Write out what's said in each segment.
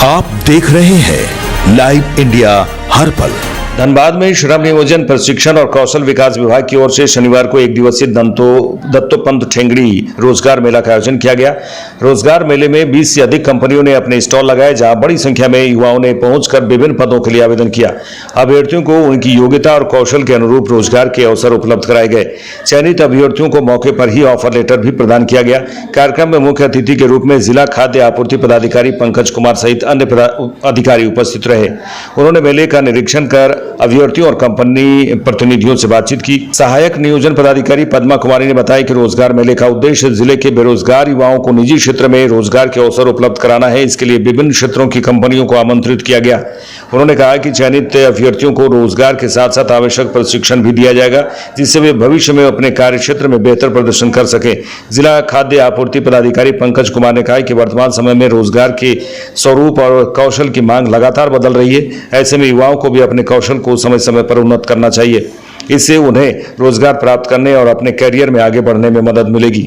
आप देख रहे हैं लाइव इंडिया हर पल। धनबाद में श्रम नियोजन प्रशिक्षण और कौशल विकास विभाग की ओर से शनिवार को एक दिवसीय दत्तोपंत ठेंगड़ी रोजगार मेला का आयोजन किया गया। रोजगार मेले में 20 से अधिक कंपनियों ने अपने स्टॉल लगाए, जहां बड़ी संख्या में युवाओं ने पहुंचकर विभिन्न पदों के लिए आवेदन किया। अभ्यर्थियों को उनकी योग्यता और कौशल के अनुरूप रोजगार के अवसर उपलब्ध कराए गए। चयनित अभ्यर्थियों को मौके पर ही ऑफर लेटर भी प्रदान किया गया। कार्यक्रम में मुख्य अतिथि के रूप में जिला खाद्य आपूर्ति पदाधिकारी पंकज कुमार सहित अन्य अधिकारी उपस्थित रहे। उन्होंने मेले का निरीक्षण कर अभ्यर्थियों और कंपनी प्रतिनिधियों से बातचीत की। सहायक नियोजन पदाधिकारी पद्मा कुमारी ने बताया कि रोजगार मेले का उद्देश्य जिले के बेरोजगार युवाओं को निजी क्षेत्र में रोजगार के अवसर उपलब्ध कराना है। इसके लिए विभिन्न क्षेत्रों की कंपनियों को आमंत्रित किया गया। उन्होंने कहा कि चयनित अभ्यर्थियों को रोजगार के साथ साथ आवश्यक प्रशिक्षण भी दिया जाएगा, जिससे वे भविष्य में अपने कार्य क्षेत्र में बेहतर प्रदर्शन कर सके। जिला खाद्य आपूर्ति पदाधिकारी पंकज कुमार ने कहा कि वर्तमान समय में रोजगार के स्वरूप और कौशल की मांग लगातार बदल रही है। ऐसे में युवाओं को भी अपने कौशल को समय समय पर उन्नत करना चाहिए। इससे उन्हें रोजगार प्राप्त करने और अपने करियर में आगे बढ़ने में मदद मिलेगी।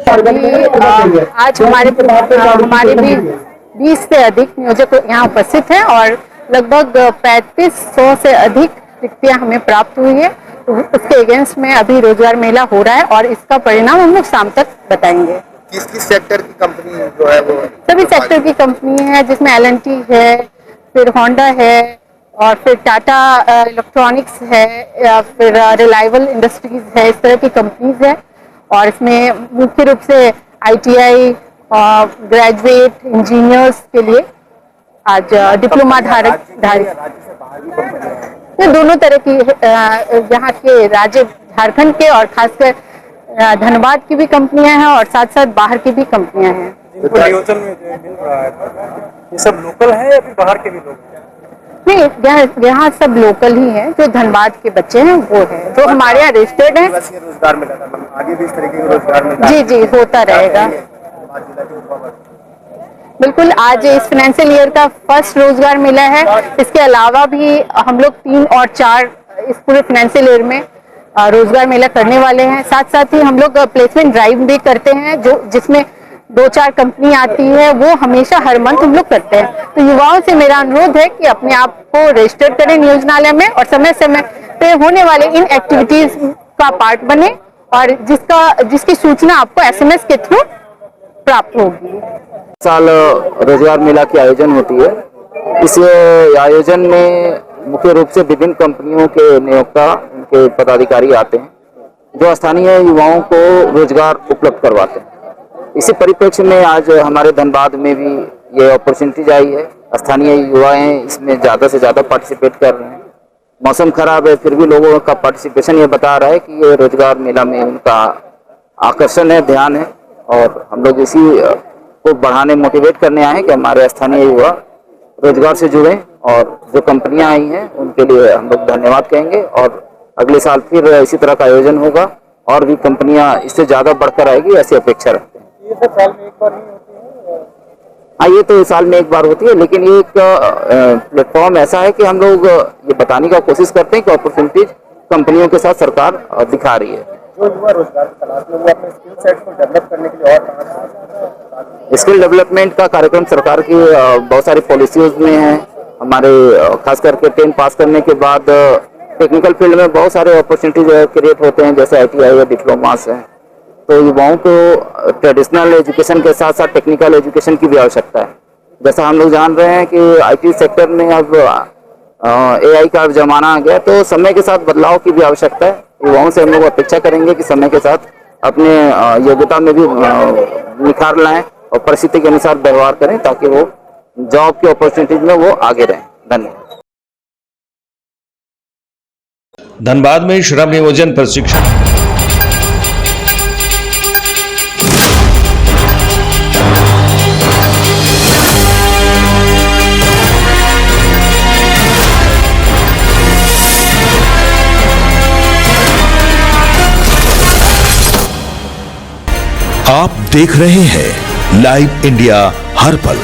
आज हमारे भी 20 से अधिक नियोजक यहाँ उपस्थित हैं और लगभग 3500 से अधिक रिक्तियाँ हमें प्राप्त हुई है। तो उसके अगेंस्ट में अभी रोजगार मेला हो रहा है और इसका परिणाम हम लोग शाम तक बताएंगे। किस सेक्टर की कंपनी जो है वो? सभी सेक्टर की कंपनी है, जिसमें L&T है, फिर होंडा है और फिर टाटा इलेक्ट्रॉनिक्स है, या फिर रिलायबल इंडस्ट्रीज है। इस तरह की कंपनीज है और इसमें मुख्य रूप से ITI ग्रेजुएट इंजीनियर्स के लिए आज डिप्लोमा धारक ये दोनों तरह की यहाँ के राज्य झारखंड के और खासकर धनबाद की भी कंपनियां हैं और साथ साथ बाहर की भी कंपनियां हैं। नियोजन में जो मिल रहा है ये सब लोकल है या फिर बाहर के भी लोग? नहीं, यहाँ सब लोकल ही हैं। जो धनबाद के बच्चे हैं वो है, जो हमारे यहाँ रजिस्टर्ड हैं। रोजगार मिला था, आगे भी इस तरीके के रोजगार मिला? जी होता रहेगा। बिल्कुल, आज इस फाइनेंशियल ईयर का फर्स्ट रोजगार मिला है। इसके अलावा भी हम लोग 3 और 4 इस पूरे फाइनेंशियल ईयर में रोजगार मेला करने वाले हैं। साथ साथ ही हम लोग प्लेसमेंट ड्राइव भी करते हैं, जो जिसमें 2-4 कंपनी आती है, वो हमेशा हर मंथ हम लोग करते हैं। तो युवाओं से मेरा अनुरोध है कि अपने आप को रजिस्टर करें नियोजनालय में और समय समय पे होने वाले इन एक्टिविटीज का पार्ट बने और जिसकी सूचना आपको SMS के थ्रू प्राप्त होगी। साल रोजगार मेला की आयोजन होती है। इस आयोजन में मुख्य रूप से विभिन्न कंपनियों के नियोक्ता, उनके पदाधिकारी आते हैं, जो स्थानीय युवाओं को रोजगार उपलब्ध करवाते हैं। इसी परिप्रेक्ष्य में आज हमारे धनबाद में भी ये अपॉर्चुनिटीज आई है। स्थानीय युवाएं इसमें ज़्यादा से ज़्यादा पार्टिसिपेट कर रहे हैं। मौसम खराब है, फिर भी लोगों का पार्टिसिपेशन ये बता रहा है कि ये रोजगार मेला में उनका आकर्षण है, ध्यान है और हम लोग इसी को बढ़ाने, मोटिवेट करने आए हैं कि हमारे स्थानीय युवा रोजगार से जुड़े और जो कंपनियां आई हैं उनके लिए हम लोग धन्यवाद कहेंगे और अगले साल फिर इसी तरह का आयोजन होगा और भी कंपनियां इससे ज़्यादा बढ़कर आएगी, ऐसी अपेक्षा रखते हैं। ये तो साल में एक बार ही होती है? हाँ, ये तो साल में एक बार होती है, लेकिन ये एक प्लेटफॉर्म ऐसा है कि हम लोग ये बताने का कोशिश करते हैं कि अपॉर्चुनिटीज कंपनियों के साथ सरकार दिखा रही है। जो युवा रोजगार की तलाश में वो अपने स्किल सेट को डेवलप करने के लिए और स्किल डेवलपमेंट का कार्यक्रम सरकार की बहुत सारी पॉलिसीज में है। हमारे खास करके 10 पास करने के बाद टेक्निकल फील्ड में बहुत सारे अपॉर्चुनिटीज क्रिएट होते हैं, जैसे ITI या डिप्लोमास है। तो युवाओं को ट्रेडिशनल एजुकेशन के साथ साथ टेक्निकल एजुकेशन की भी आवश्यकता है। जैसा हम लोग जान रहे हैं कि IT सेक्टर में अब AI का जमाना आ गया, तो समय के साथ बदलाव की भी आवश्यकता है। युवाओं से हम लोग अपेक्षा करेंगे कि समय के साथ अपने योग्यता में भी निखार लाएं और परिस्थिति के अनुसार व्यवहार करें, ताकि वो जॉब की अपॉर्चुनिटीज में वो आगे रहें। धन्यवाद। धनबाद में श्रम नियोजन प्रशिक्षण आप देख रहे हैं लाइव इंडिया हर पल।